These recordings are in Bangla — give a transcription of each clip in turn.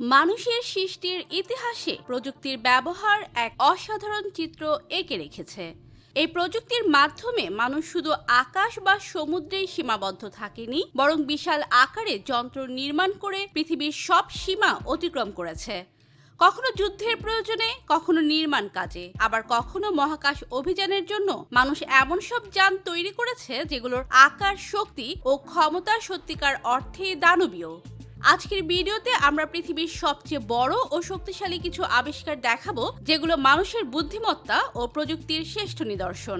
মানুষের সৃষ্টির ইতিহাসে প্রযুক্তির ব্যবহার এক অসাধারণ চিত্র এঁকে রেখেছে। এই প্রযুক্তির মাধ্যমে মানুষ শুধু আকাশ বা সমুদ্রেই সীমাবদ্ধ থাকেনি, বরং বিশাল আকারে যন্ত্র নির্মাণ করে পৃথিবীর সব সীমা অতিক্রম করেছে। কখনো যুদ্ধের প্রয়োজনে, কখনো নির্মাণ কাজে, আবার কখনো মহাকাশ অভিযানের জন্য মানুষ এমন সব যান তৈরি করেছে যেগুলোর আকার, শক্তি ও ক্ষমতা সত্যিকার অর্থেই দানবীয়। আজকের ভিডিওতে আমরা পৃথিবীর সবচেয়ে বড় ও শক্তিশালী কিছু আবিষ্কার দেখাবো, যেগুলো মানুষের বুদ্ধিমত্তা ও প্রযুক্তির শ্রেষ্ঠ নিদর্শন।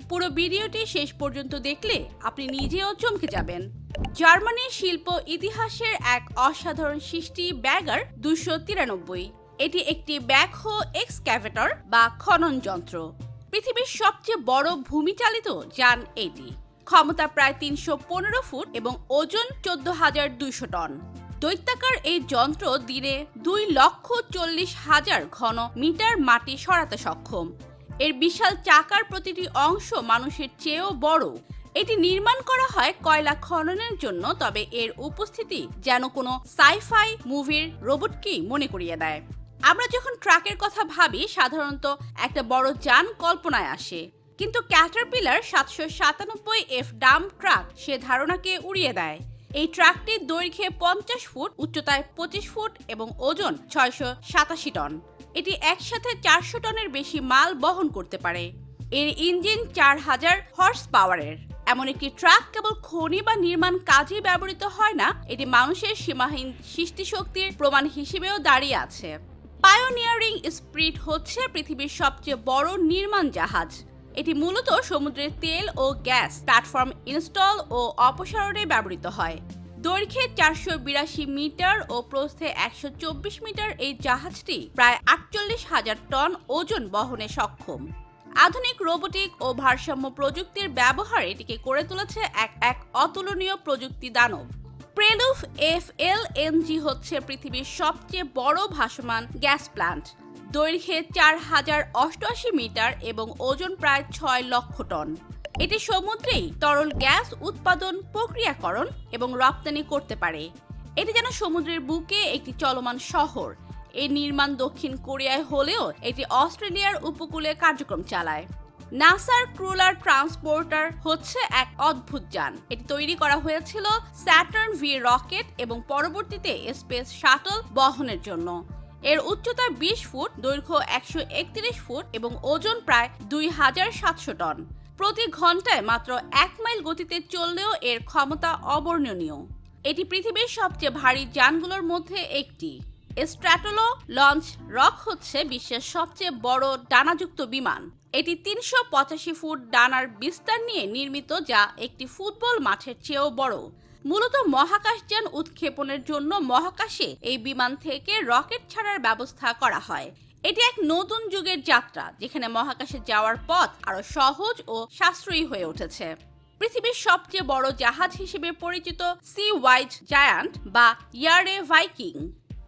পুরো ভিডিওটি শেষ পর্যন্ত দেখলে আপনি নিজেও চমকে যাবেন। জার্মানির শিল্প ইতিহাসের এক অসাধারণ সৃষ্টি ব্যাগার 293। এটি একটি ব্যাকহো এক্সক্যাভেটর বা খনন যন্ত্র। পৃথিবীর সবচেয়ে বড় ভূমিচালিত যান এটি। ক্ষমতা প্রায় 315 ফুট এবং ওজন 14,200 টন। দৈত্যাকার এই যন্ত্র দিনে 2,40,000 ঘন মিটার মাটি সরাতে সক্ষম। এর বিশাল চাকার প্রতিটি অংশ মানুষের চেয়েও বড়। এটি নির্মাণ করা হয় কয়লা খননের জন্য, তবে এর উপস্থিতি যেন কোনো সাই-ফাই মুভির রোবটকেই মনে করিয়ে দেয়। আমরা যখন ট্রাকের কথা ভাবি, সাধারণত একটা বড় যান কল্পনায় আসে, কিন্তু ক্যাটারপিলার 797F ডাম্প ট্রাক সে ধারণাকে উড়িয়ে দেয়। এই ট্রাকটির দৈর্ঘ্যে 50 ফুট, উচ্চতায় 25 ফুট এবং ওজন 687 টন। এটি একসাথে 400 টনের বেশি মাল বহন করতে পারে। এর ইঞ্জিন 4000 হর্স পাওয়ারের। এমন একটি ট্রাক কেবল খনি বা নির্মাণ কাজে ব্যবহৃত হয় না, এটি মানুষের সীমাহীন সৃষ্টিশক্তির প্রমাণ হিসেবেও দাঁড়িয়ে আছে। পায়োনিয়ারিং স্পিরিট হচ্ছে পৃথিবীর সবচেয়ে বড় নির্মাণ জাহাজ। এটি মূলত সমুদ্রের তেল ও গ্যাস প্ল্যাটফর্ম ইনস্টল ও অপসারণে ব্যবহৃত হয়। দৈর্ঘ্যে 482 মিটার ও প্রস্থে 124 মিটার এই জাহাজটি প্রায় 48,000 টন ওজন বহনে সক্ষম। আধুনিক রোবোটিক ও ভারসাম্য প্রযুক্তির ব্যবহার এটিকে করে তুলেছে এক অতুলনীয় প্রযুক্তি দানব। প্রেলুফ FLNG হচ্ছে পৃথিবীর সবচেয়ে বড় ভাসমান গ্যাস প্ল্যান্ট। দৈর্ঘ্যে 4088 মিটার এবং ওজন প্রায় 6 লক্ষ টন। এটি সমুদ্রেই তরল গ্যাস উৎপাদন, প্রক্রিয়াকরণ এবং রপ্তানি করতে পারে। এটি যেন সমুদ্রের বুকে একটি চলমান শহর। এর নির্মাণ দক্ষিণ কোরিয়ায় হলেও এটি অস্ট্রেলিয়ার উপকূলে কার্যক্রম চালায়। নাসার ক্রুলার ট্রান্সপোর্টার হচ্ছে এক অদ্ভুত যান। এটি তৈরি করা হয়েছিল স্যাটার্ন V রকেট এবং পরবর্তীতে স্পেস শাটল বহনের জন্য। এর উচ্চতা 20 ফুট, দৈর্ঘ্য 131 ফুট এবং ওজন প্রায় 2700 টন। প্রতি ঘন্টায় মাত্র 1 মাইল গতিতে চললেও এর ক্ষমতা অবর্ণনীয়। এটি পৃথিবীর সবচেয়ে ভারী যানগুলোর মধ্যে একটি। স্ট্র্যাটোলো লঞ্চ রক হচ্ছে বিশ্বের সবচেয়ে বড় ডানাযুক্ত বিমান। এটি 385 ফুট ডানার বিস্তার নিয়ে নির্মিত, যা একটি ফুটবল মাঠের চেয়েও বড়। মূলত মহাকাশযান উৎক্ষেপণের জন্য মহাকাশে এই বিমান থেকে রকেট ছাড়ার ব্যবস্থা করা হয়। এটি এক নতুন যুগের যাত্রা, যেখানে মহাকাশে যাওয়ার পথ আরো সহজ ও সাশ্রয়ী হয়ে উঠেছে। পৃথিবীর সবচেয়ে বড় জাহাজ হিসেবে পরিচিত সি ওয়াইজ জায়ান্ট বা ইয়ারে ভাইকিং।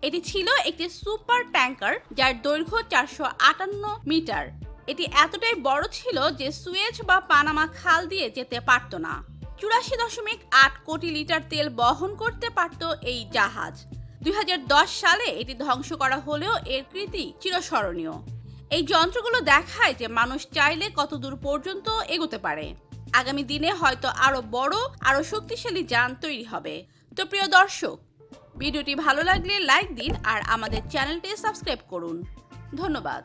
এটি ছিল একটি সুপার ট্যাঙ্কার যার দৈর্ঘ্য 458 মিটার। এটি এতটাই বড় ছিল যে সুয়েজ বা পানামা খাল দিয়ে যেতে পারত না। 84.8 কোটি লিটার তেল বহন করতে পারত এই জাহাজ। 2010 সালে এটি ধ্বংস করা হলেও এর কৃতি চিরস্মরণীয়। এই যন্ত্রগুলো দেখায় যে মানুষ চাইলে কতদূর পর্যন্ত এগোতে পারে। আগামী দিনে হয়তো আরো বড়, আরো শক্তিশালী যান তৈরি হবে। তো প্রিয় দর্শক, ভিডিওটি ভালো লাগলে লাইক দিন আর আমাদের চ্যানেলটি সাবস্ক্রাইব করুন। ধন্যবাদ।